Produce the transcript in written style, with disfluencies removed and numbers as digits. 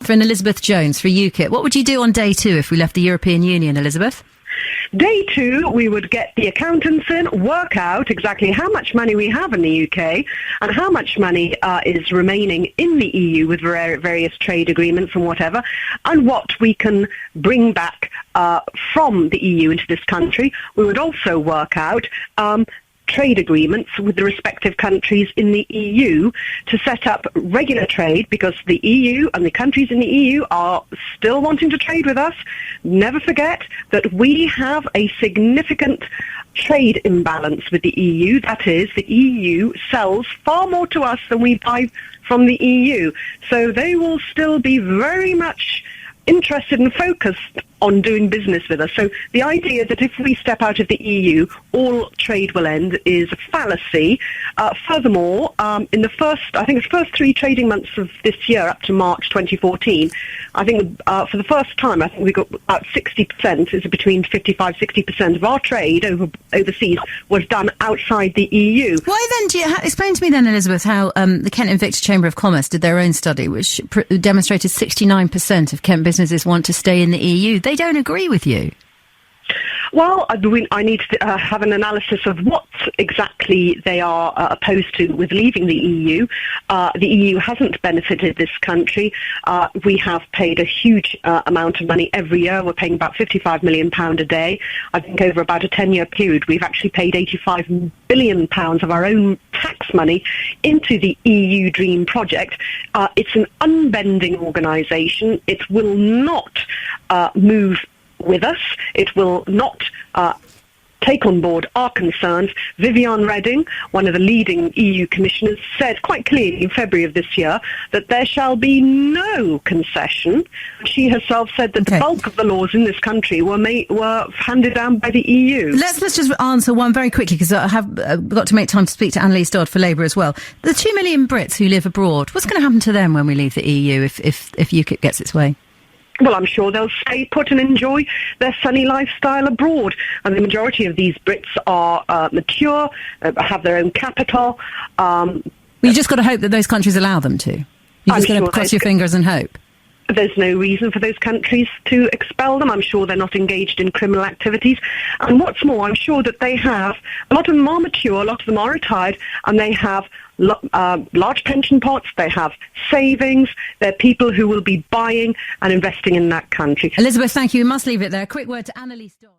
And Elizabeth Jones for UKIP. What would you do on day 2 if we left the European Union, Elizabeth? Day 2, we would get the accountants in, work out exactly how much money we have in the UK and how much money is remaining in the EU with various trade agreements and whatever, and what we can bring back from the EU into this country. We would also work out trade agreements with the respective countries in the EU to set up regular trade, because the EU and the countries in the EU are still wanting to trade with us. Never forget that we have a significant trade imbalance with the EU. That is, the EU sells far more to us than we buy from the EU. So they will still be very much interested and focused on doing business with us. So the idea that if we step out of the EU, all trade will end is a fallacy. Furthermore, in the first 3 trading months of this year, up to March 2014, I think for the first time, I think we got about 60%, is between 55-60% of our trade overseas was done outside the EU. Why then, explain to me then, Elizabeth, how the Kent Invicta Chamber of Commerce did their own study, which demonstrated 69% of Kent businesses want to stay in the EU. They don't agree with you. Well, I need to have an analysis of what exactly they are opposed to with leaving the EU. The EU hasn't benefited this country. We have paid a huge amount of money every year. We're paying about £55 million a day. I think over about a 10-year period, we've actually paid £85 billion of our own tax money into the EU Dream project. It's an unbending organisation. It will not move with us. It will not take on board our concerns. Viviane Reding, one of the leading EU commissioners, said quite clearly in February of this year that there shall be no concession. She herself said that the bulk of the laws in this country were handed down by the EU. Let's just answer one very quickly, because I have got to make time to speak to Annalise Dodd for Labour as well. The 2 million Brits who live abroad, what's going to happen to them when we leave the EU if UKIP gets its way? Well, I'm sure they'll stay put and enjoy their sunny lifestyle abroad. And the majority of these Brits are mature, have their own capital. You just got to hope that those countries allow them to. You just got to cross your fingers and hope. There's no reason for those countries to expel them. I'm sure they're not engaged in criminal activities. And what's more, I'm sure that they have, a lot of them are mature, a lot of them are retired, and they have large pension pots, they have savings, they're people who will be buying and investing in that country. Elizabeth, thank you. We must leave it there. A quick word to Annalise Dodd.